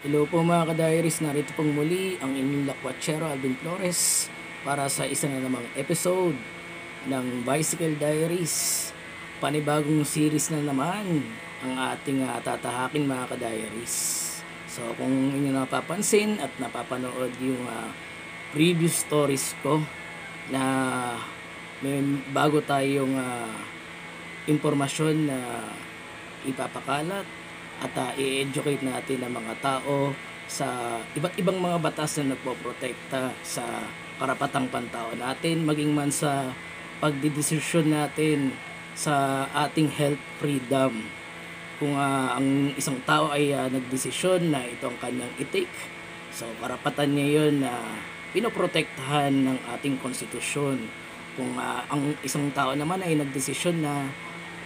Hello po mga ka-diaries, narito pong muli ang inyong lakwatsyero Alvin Flores para sa isa na namang episode ng Bicycle Diaries. Panibagong series na naman ang ating tatahakin mga ka-diaries. So kung inyo napapansin at napapanood yung previous stories ko na may bago tayong impormasyon na ipapakalat at i-educate natin ang mga tao sa iba't ibang mga batas na nagpoprotekta sa karapatang pantao natin, maging man sa pagdidesisyon natin sa ating health freedom. Kung ang isang tao ay nagdesisyon na ito ang kanyang i-take, so karapatan niya yun na pinoprotektahan ng ating konstitusyon. Kung ang isang tao naman ay nagdesisyon na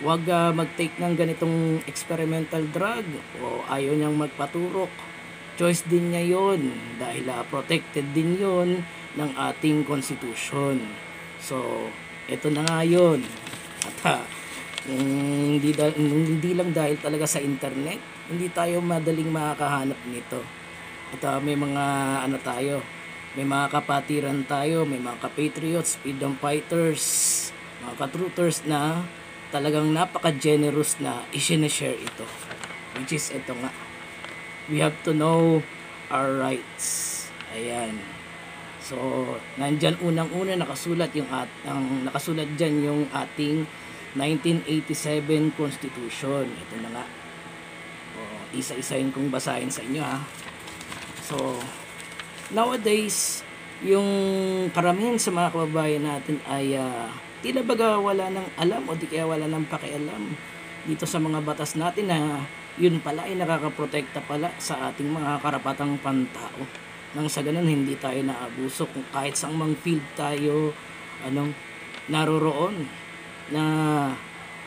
wag mag-take ng ganitong experimental drug o ayaw niyang magpaturok, choice din niya yon dahil protected din yon ng ating konstitusyon. So, ito na nga yun. At hindi lang dahil talaga sa internet, hindi tayo madaling makakahanap nito. At may mga may mga kapatiran tayo, may mga ka-patriots, freedom fighters, mga ka-truthers na talagang napaka-generous na i-share ito. Which is ito nga. We have to know our rights. Ayan. So, nandyan unang-una nakasulat nakasulat diyan yung ating 1987 Constitution. Ito na nga. Isa-isahin kong basahin sa inyo ha. So, nowadays, yung karamihan sa mga kababayan natin ay tila baga wala nang alam o di kaya wala nang pakialam dito sa mga batas natin na yun pala ay nakakaprotekta pala sa ating mga karapatang pantao. Nang sa ganun hindi tayo naabuso kung kahit saang mang field tayo naroroon na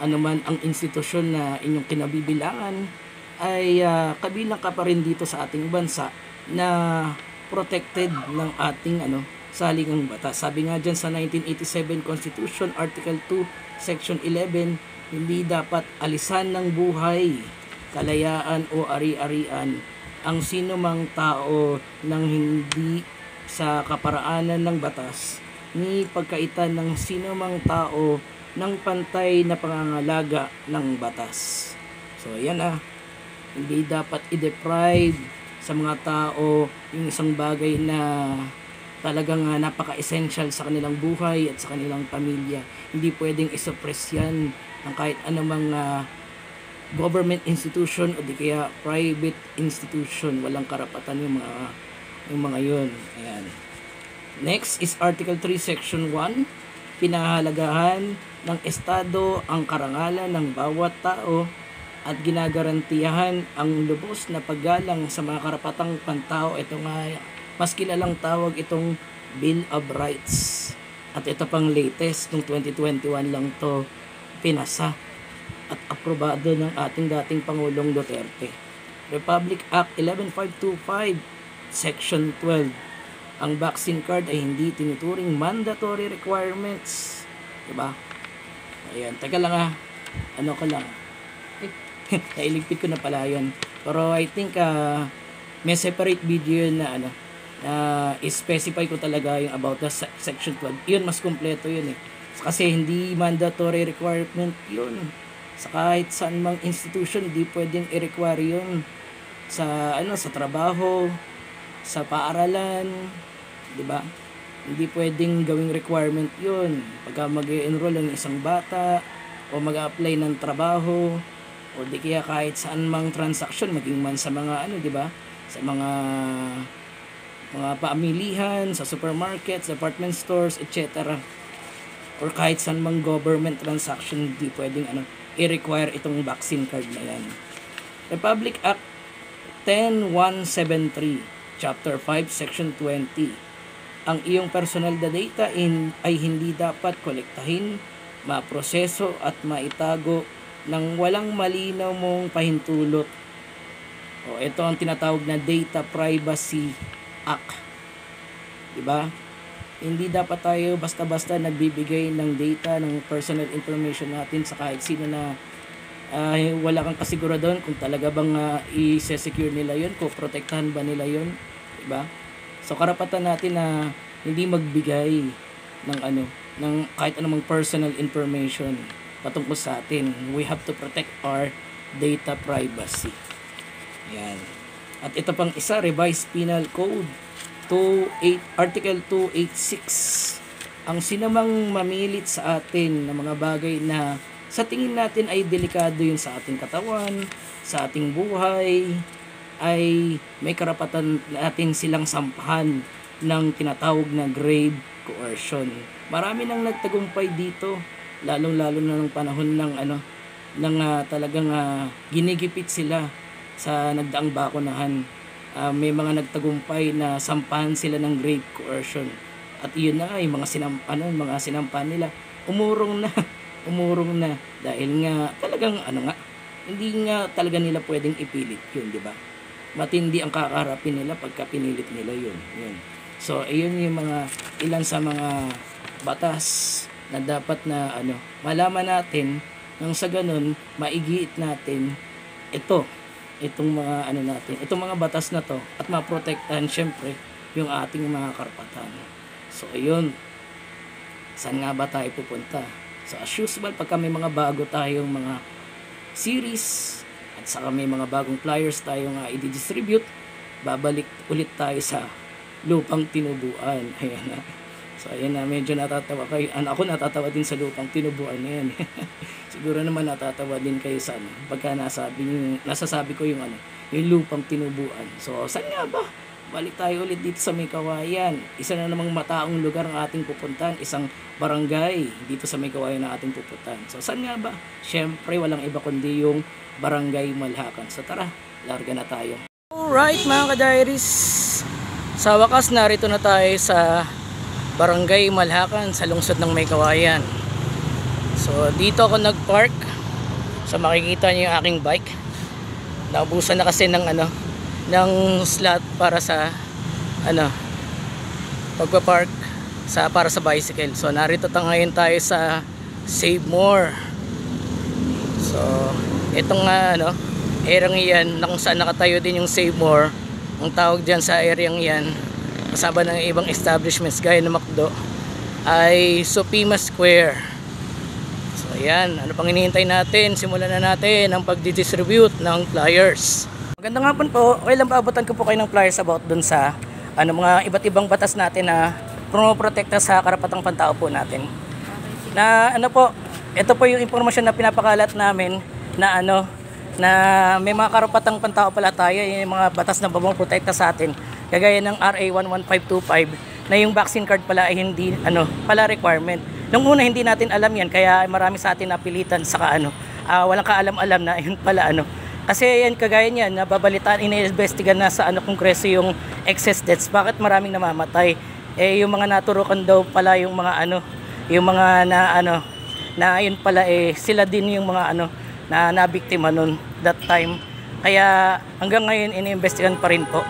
anuman ang institusyon na inyong kinabibilangan ay kabilang ka pa rin dito sa ating bansa na protected ng ating saligang batas. Sabi nga dyan sa 1987 Constitution, Article 2, Section 11, hindi dapat alisan ng buhay, kalayaan o ari-arian ang sino mang tao nang hindi sa kaparaanan ng batas, ni pagkaitan ng sino mang tao ng pantay na pangangalaga ng batas. So, ayan hindi dapat i-deprive sa mga tao yung isang bagay na talagang napaka-essential sa kanilang buhay at sa kanilang pamilya. Hindi pwedeng isuppress yan ng kahit anumang government institution o di kaya private institution. Walang karapatan yung mga yun. Ayan. Next is Article 3, Section 1. Pinahalagahan ng Estado ang karangalan ng bawat tao at ginagarantiyahan ang lubos na paggalang sa mga karapatang pantao. Ito nga, mas kilalang tawag itong Bill of Rights. At ito pang latest, noong 2021 lang to pinasa at aprobado ng ating dating Pangulong Duterte. Republic Act 11525, Section 12. Ang vaccine card ay hindi tinuturing mandatory requirements. Diba? Ayan, teka lang ko lang. Nailigpit ko na pala yun. Pero I think may separate video yun na i-specify ko talaga yung about the section 12. Yun, mas kompleto yun Kasi hindi mandatory requirement yun. Sa kahit saan mang institution, hindi pwedeng i-require yun. Sa trabaho, sa paaralan, di ba? Hindi pwedeng gawing requirement yun. Pagka mag-enroll ng isang bata, o mag-apply ng trabaho, o di kaya kahit saan mang transaction, maging man sa mga di ba? Sa mga paamilihan, sa supermarkets, department stores, etc. Or kahit saan mang government transaction, hindi pwedeng i-require itong vaccine card na yan. Republic Act 10173, Chapter 5, Section 20. Ang iyong personal na data ay hindi dapat kolektahin, maproseso at maitago ng walang malinaw mong pahintulot. Ito ang tinatawag na Data Privacy Act. Diba? Hindi dapat tayo basta-basta nagbibigay ng data, ng personal information natin sa kahit sino na wala kang kasiguraduhan kung talaga bang i-secure nila yun, kung protektahan ba nila yun, diba? So karapatan natin na hindi magbigay ng ng kahit anumang personal information patungkol sa atin. We have to protect our data privacy. Yan. At ito pang isa, Revised Penal Code Article 286. Ang sinamang mamilit sa atin ng mga bagay na sa tingin natin ay delikado yun sa ating katawan, sa ating buhay, ay may karapatan natin silang sampahan ng tinatawag na grave coercion. Marami nang nagtagumpay dito, lalong-lalo na ng panahon ng talagang ginigipit sila sa nagdaang bakunahan. May mga nagtagumpay na sampahan sila ng grave coercion. At iyon na nga, yung mga sinampahan nila, umurong na dahil nga talagang hindi nga talaga nila pwedeng ipilit yun, di ba? Matindi ang kakaharapin nila pagka pinilit nila yun. So ayun yung mga ilan sa mga batas na dapat na malaman natin, nang sa ganun maigiit natin itong mga itong mga batas na to, at maprotektahan syempre yung ating mga karapatan. So ayun, saan nga ba tayo pupunta? So as usual, pagka may mga bago tayong mga series at saka may mga bagong flyers tayong i-distribute, babalik ulit tayo sa lupang tinubuan. Ayan na. So ayan na, medyo natatawa kayo. Ako natatawa din sa lupang tinubuan na yan. Siguro naman natatawa din kayo sa pagka nasasabi ko yung lupang tinubuan. So saan nga ba? Balik tayo ulit dito sa May Kawayan. Isa na namang mataong lugar ang ating pupuntahan, isang barangay dito sa May Kawayan na ating pupuntahan. So saan nga ba? Syempre walang iba kundi yung Barangay Malhakan. So tara, larga na tayo. Alright mga ka-diaries, sa wakas narito na tayo sa Barangay Malhakan sa lungsod ng May Kawayan. So dito ako nag-park. So makikita niyo yung aking bike. Naubusan na kasi ng slot para sa pagpa-park para sa bicycle. So narito ngayon tayo sa Save More. So itong areang iyan na kung saan nakatayo din yung Save More, ang tawag dyan sa areang iyan, kasama ng ibang establishments gaya ng McDo, ay Sopima Square. So ayan, ano pang hinihintay natin? Simulan na natin ang pagdidistribute ng flyers. Magandang hapon po. Okay lang, paabutan ko po kayo ng flyers about dun sa mga iba't ibang batas natin na promoprotekta sa karapatang pantao po natin. Na ito po yung impormasyon na pinapakalat namin na na may mga karapatang pantao pala tayo, yung mga batas na promoprotekta sa atin. Kagaya ng RA 11525 na yung vaccine card pala ay hindi pala requirement. Nung una hindi natin alam yan, kaya marami sa atin napilitan saka walang kaalam-alam na yun pala Kasi yan, kagaya niyan, nababalitaan, iniimbestigan na sa Kongreso yung excess deaths. Bakit maraming namamatay? Yung mga naturukan daw pala yung mga yung mga na yun pala sila din yung mga na nabiktima nun that time. Kaya hanggang ngayon iniimbestigan pa rin po.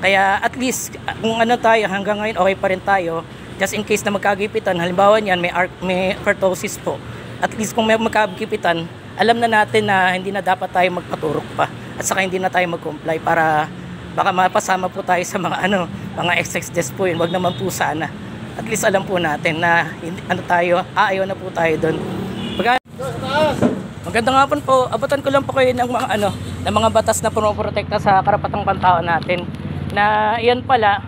Kaya at least kung tayo hanggang ngayon okay pa rin tayo, just in case na magkagipitan, halimbawa niyan may kurtosis po. At least kung may magkagipitan, alam na natin na hindi na dapat tayo magpaturok pa at saka hindi na tayo mag-comply para baka mapasama po tayo sa mga mga excess deaths po yun. Wag naman po sana. At least alam po natin na ayaw na po tayo doon. Magandang hapon po. Abutan ko lang po kayo ng mga batas na promoprotekta sa karapatang pantao natin. Na yan pala,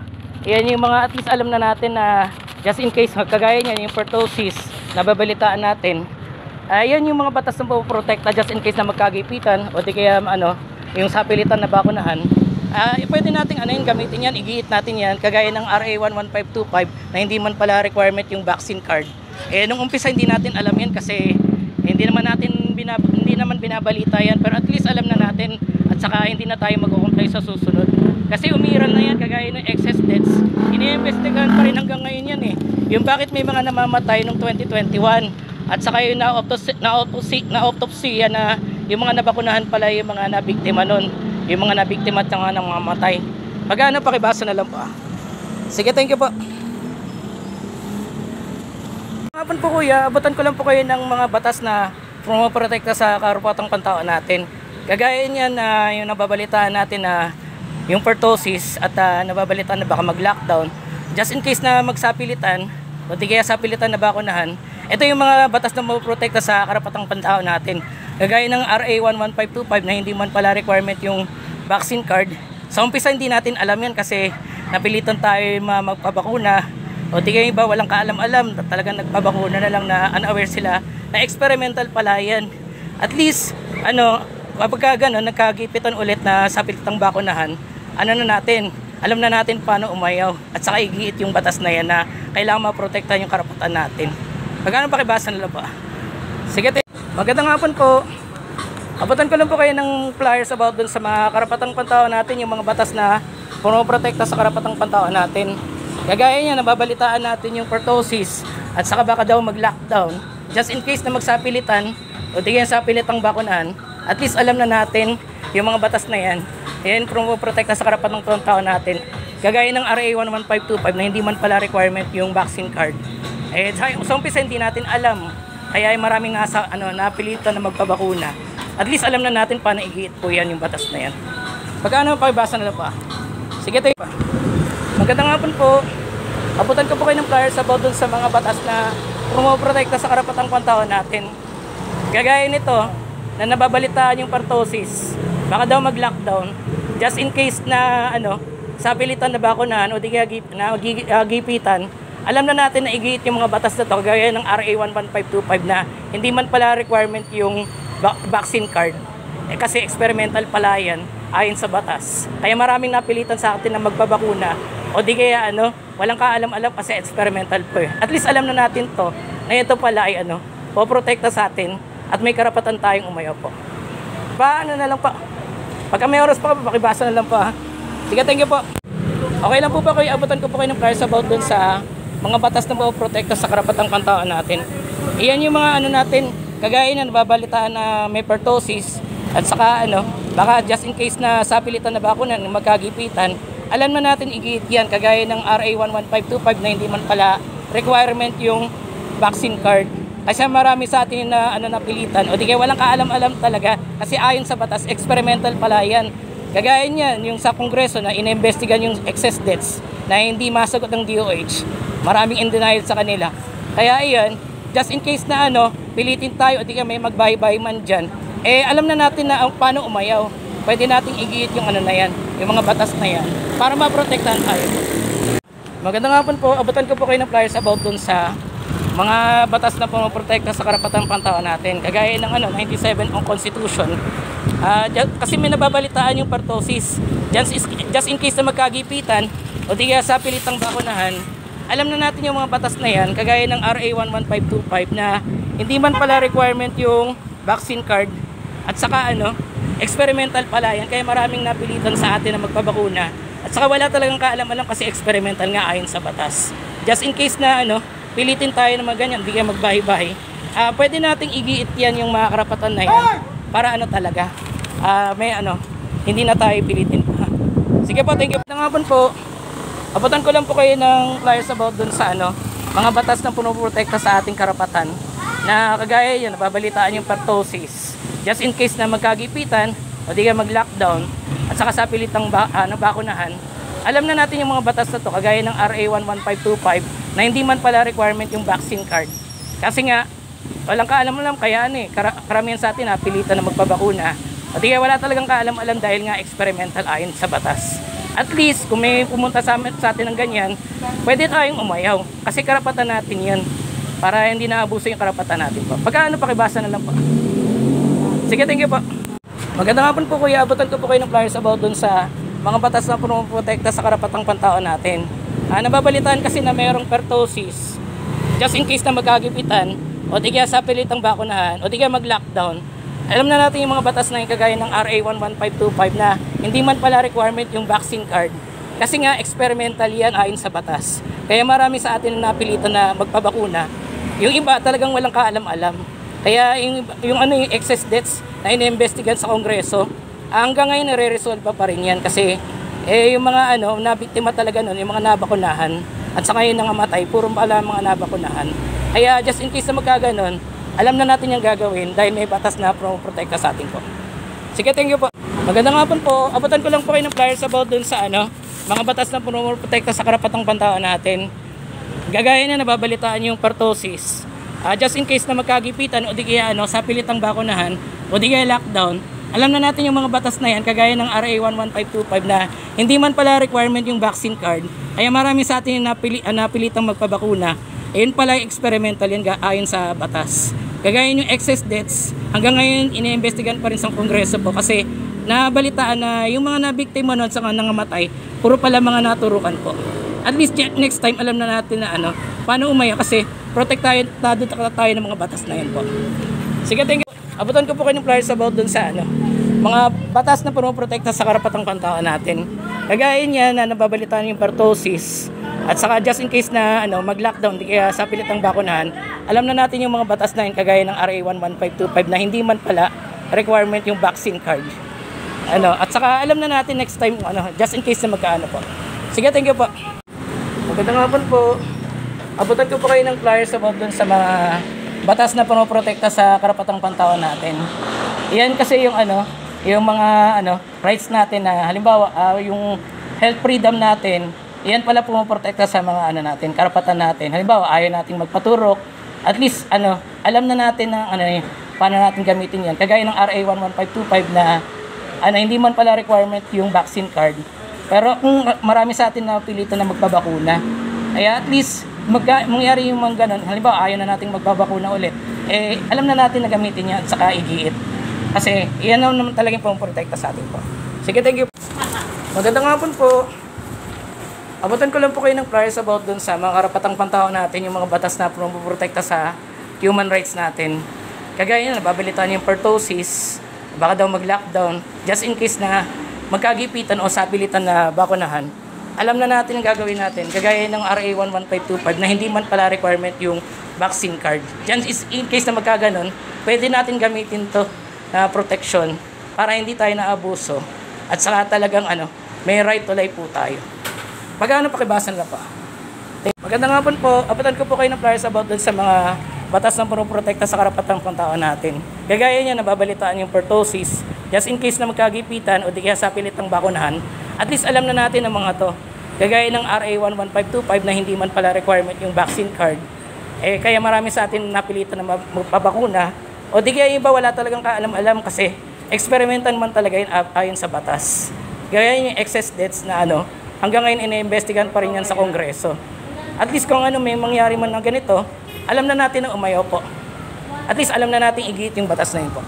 yan yung mga at least alam na natin na just in case kagaya niyan yung kurtosis na babalitaan natin. Yan yung mga batas na protekta just in case na magkagipitan o di kaya yung sapilitan na bakunahan. Pwede nating gamitin yan, igiit natin yan kagaya ng RA 11525 na hindi man pala requirement yung vaccine card. Nung umpisa hindi natin alam yan kasi hindi naman binabalita yan, pero at least alam na natin at saka hindi na tayo mag-comply sa susunod. Kasi umiral na yan kagaya ng excess deaths. Iniimbestigahan pa rin hanggang ngayon yan Yung bakit may mga namamatay noong 2021. At saka yung na-autopsy na yung mga nabakunahan pala yung mga nabiktima nun. Yung mga nabiktima at saka namamatay. Magkano pakibasa na lang po Sige, thank you po. Hapon po kuya, abutan ko lang po kayo ng mga batas na pumoprotekta sa karapatang pantao natin. Kagaya niyan na yung nababalitaan natin na yung pertussis at nababalitaan na baka mag-lockdown. Just in case na magsapilitan o di kaya sapilitan na bakunahan, ito yung mga batas na pumoprotekta sa karapatang pantao natin. Kagaya ng RA 11525 na hindi man pala requirement yung vaccine card. Sa umpisa hindi natin alam yan kasi napilitan tayo magpabakuna o di kaya iba walang kaalam-alam, talagang nagpabakuna na lang na unaware sila na experimental pala yan. At least kapag gano'n nagkagipitan ulit na sa pilitang bakunahan, alam na natin paano umayaw at saka igiit yung batas na yan na kailangan maprotektahan yung karapatan natin. Pagkano pakibasa nila pa? Sige, magandang hapon po. Abutan ko lang po kayo ng flyers about dun sa mga karapatang pantao natin, yung mga batas na pumoprotekta sa karapatang pantao natin. Kagaya niya, nababalitaan natin yung pertussis at saka baka daw mag-lockdown. Just in case na magsapilitan o di kaya sapilitang bakunahan, at least alam na natin yung mga batas na yan. Yan pumoprotekta sa karapatang pantao natin. Kagaya ng RA 11525 na hindi man pala requirement yung vaccine card. Sa umpisa hindi natin alam. Kaya maraming napilitan na magpabakuna. At least alam na natin paano igiit po yan yung batas na yan. Pagkano pakibasa nila pa? Sige tayo pa. Magandang hapon po. Abutan ko po kayo ng flyers about dun sa mga batas na pumoprotekta sa karapatang pantao natin. Kagaya nito, na nababalitaan yung pertussis, baka daw mag-lockdown, just in case na sapilitan na bakunahan o di kaya gipitan, alam na natin na igiit yung mga batas na to, kagaya ng RA 11525 na hindi man pala requirement yung vaccine card. Kasi experimental pala yan ayon sa batas. Kaya maraming napilitan sa atin na magpabakuna o di kaya walang kaalam-alam kasi experimental po eh. At least alam na natin to na ito pala ay poprotekta sa atin at may karapatan tayong umayaw po. Paano na lang pa? Pagka may oras pa, pakibasa na lang po ha. Sige, thank you po. Okay lang po ba kayo, abutan ko po kayo ng flyers about dun sa mga batas na poprotekta sa karapatang pantao natin. Iyan yung mga natin, kagaya na nababalitaan na may pertussis at saka baka just in case na sapilitan na bakunan, magkagipitan, alam na natin igiit yan, kagaya ng RA 11525 na hindi man pala requirement yung vaccine card. Kasi marami sa atin na napilitan o di kaya walang kaalam-alam talaga kasi ayon sa batas, experimental pala yan. Kagaya niyan, yung sa Kongreso na inimbestigan yung excess deaths na hindi masagot ng DOH, maraming in denial sa kanila. Kaya iyan, just in case na pilitin tayo o di kaya may magbahay-bahay man dyan, alam na natin na paano umayaw. Pwede nating igiit yung na yan, yung mga batas na yan, para maprotektahan tayo. Magandang hapon po, abutan ko po kayo ng flyers about dun sa mga batas na pumoprotekta sa karapatang pantao natin. Kagaya ng 97 on Constitution. Kasi may nababalitaan yung pertussis. Just in case na magkagipitan o di kaya sa pilitang bakunahan, alam na natin yung mga batas na yan, kagaya ng RA 11525 na hindi man pala requirement yung vaccine card at saka experimental pala yan, kaya maraming napilitan sa atin na magpabakuna at saka wala talagang kaalam-alam kasi experimental nga ayon sa batas. Just in case na pilitin tayo na ganyan, hindi kaya magbahay-bahay, pwede nating igiit yan yung mga karapatan na yan para talaga may hindi na tayo pilitin pa. Sige po, thank you. Nangapon po, abutan ko lang po kayo ng flyers about dun sa mga batas na punoprotekta sa ating karapatan na kagaya yun, nababalitaan yung pertussis. Just in case na magkagipitan o di kaya mag-lockdown at saka sa pilitang bakunahan, alam na natin yung mga batas na to, kagaya ng RA 11525 na hindi man pala requirement yung vaccine card. Kasi nga, walang kaalam-alam, kaya karamihan sa atin pilitan na magpabakuna. At kaya wala talagang kaalam-alam dahil nga experimental ayon sa batas. At least, kung may pumunta sa atin ng ganyan, pwede tayong umayaw. Kasi karapatan natin yan. Para hindi naabuso yung karapatan natin po. Pagka pakibasa na lang po. Sige, thank you po. Magandang hapon po kuya, abutan ko po kayo ng flyers about dun sa mga batas na pumoprotekta sa karapatang pantao natin. Nababalitaan kasi na mayroong pertussis, just in case na magkagipitan o di kaya sa pilitang bakunahan o di kaya mag-lockdown. Alam na natin yung mga batas na yung kagaya ng RA 11525 na hindi man pala requirement yung vaccine card. Kasi nga experimental yan ayon sa batas. Kaya marami sa atin na napilitan na magpabakuna. Yung iba talagang walang kaalam-alam. Kaya yung excess deaths na iniimbestigan sa Kongreso, hanggang ngayon nare-resolve pa rin yan kasi yung mga nabiktima talaga nun, yung mga nabakunahan at saka yung nangamatay, puro pala mga nabakunahan. Kaya just in case na magkaganon, alam na natin yung gagawin dahil may batas na protekta sa atin po. Sige, thank you po. Magandang hapon po. Abutan ko lang po kayo ng flyers about dun sa mga batas na protekta sa karapatang pantao natin. Gagaya na nababalitaan yung pertussis. Just in case na magkagipitan o di kaya sa pilitang bakunahan o di kaya lockdown, alam na natin yung mga batas na yan, kagaya ng RA 11525 na hindi man pala requirement yung vaccine card. Kaya marami sa atin yung napilitang magpabakuna. Ayun pala yung experimental yan ayon sa batas. Kagaya yung excess deaths, hanggang ngayon iniimbestigahan pa rin sa Kongreso po kasi nabalitaan na yung mga nabiktima nun sa nangamatay, puro pala mga naturukan po. At least next time alam na natin na paano umaya kasi protektado tayo ng mga batas na yan po. Sige, thank you. Abutan ko po kayo ng flyers about dun sa mga batas na protekta sa karapatang pantao natin. Kagaya niya na nababalitaan yung pertussis at saka just in case na mag-lockdown di kaya sa pilitang bakunahan, alam na natin yung mga batas na yun kagaya ng RA 11525 na hindi man pala requirement yung vaccine card. At saka alam na natin next time just in case na magkaano po. Sige, thank you po. Magandang hapon po. Abutan ko po kayo ng flyers about dun sa mga batas na protekta sa karapatang pantao natin. Iyan kasi yung yung mga rights natin na halimbawa yung health freedom natin, iyan pala pumoprotekta sa mga natin, karapatan natin. Halimbawa, ayaw nating magpaturok, at least alam na natin na paano natin gamitin yan. Kagaya ng RA 11525 na hindi man pala requirement yung vaccine card. Pero kung marami sa atin na pilitan na magpabakuna, ay at least mangyari yung mga ganun, halimbawa ayaw na nating magbabakuna ulit, alam na natin na gamitin yan at saka igiit. Kasi yan naman talagang pumuprotekta sa atin po. Sige, thank you. Magandang hapon po. Abutan ko lang po kayo ng flyers about dun sa mga karapatang pantao natin, yung mga batas na pumuprotekta sa human rights natin. Kagaya na nababalitaan yung pertussis, baka daw mag-lockdown, just in case na magkagipitan o sapilitan na bakunahan. Alam na natin ang gagawin natin, kagaya ng RA 11525 na hindi man pala requirement yung vaccine card. Diyan is in case na magkaganon, pwede natin gamitin to na protection para hindi tayo naabuso at saka talagang may right to life po tayo. Magkano pakibasan na pa? Magandang hapon po. Abutan ko po kayo ng flyers about dun sa mga batas na protekta sa karapatang pantao natin. Kagaya niya nababalitaan yung pertussis, just in case na magkagipitan o di kaya sa pilitang bakunahan, at least alam na natin ang mga to. Kagaya ng RA 11525 na hindi man pala requirement yung vaccine card. Kaya marami sa atin napilitan na magpabakuna. O di kaya iba wala talagang kaalam-alam kasi experimental man talaga yun ayon sa batas. Kaya yung excess deaths na hanggang ngayon iniimbestigahan pa rin yan sa Kongreso. At least kung may mangyari man ng ganito, alam na natin na umayaw po. At least alam na natin igit yung batas na yun po.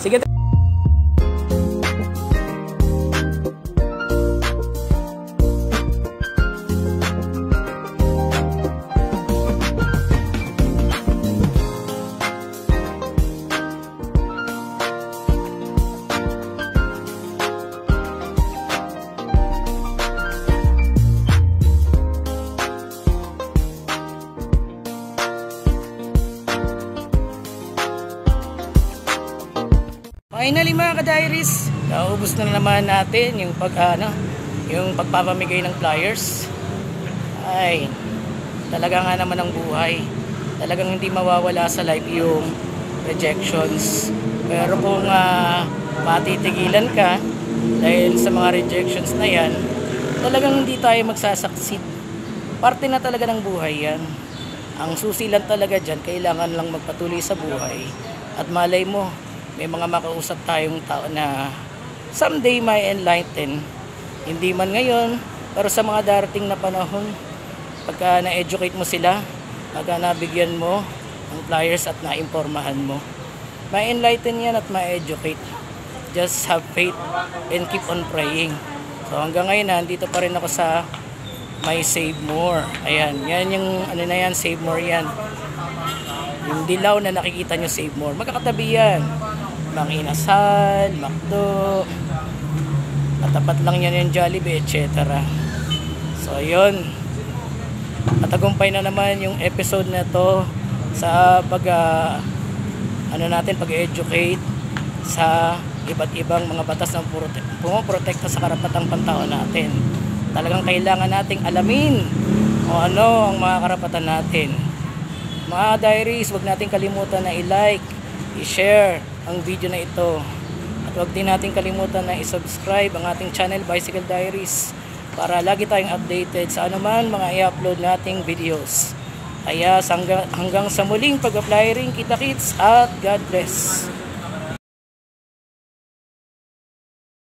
Sige. Finally mga ka-diaries, naubos na naman natin yung pagpapamigay ng flyers. Ay, talaga nga naman ang buhay. Talagang hindi mawawala sa life yung rejections. Pero kung matitigilan ka dahil sa mga rejections na yan, talagang hindi tayo magsasucceed. Parte na talaga ng buhay yan. Ang susi lang talaga dyan, kailangan lang magpatuloy sa buhay. At malay mo, may mga makausap tayong tao na someday may enlighten. Hindi man ngayon, pero sa mga darating na panahon, pagka na-educate mo sila, pagka nabigyan mo ng flyers at naimpormahan mo, may enlighten yan at ma-educate. Just have faith and keep on praying. So hanggang ngayon, nandito pa rin ako sa may Save More. Ayan, yan yung na yan, Save More yan. Yung dilaw na nakikita nyo, Save More. Magkakatabi yan. Mang Inasal, Macdo, matapat lang yan yung Jollibee, etc. So yun, matagumpay na naman yung episode na to sa pag-educate sa iba't ibang mga batas na pumoprotekta sa karapatang pantao natin. Talagang kailangan nating alamin kung ano ang mga karapatan natin. Mga diaries, huwag natin kalimutan na i-like, i-share ang video na ito. At huwag din natin kalimutan na i-subscribe ang ating channel Bicycle Diaries para lagi tayong updated sa anuman mga i-upload nating videos. Kaya hanggang sa muling pag-flyering, kita kits at God bless.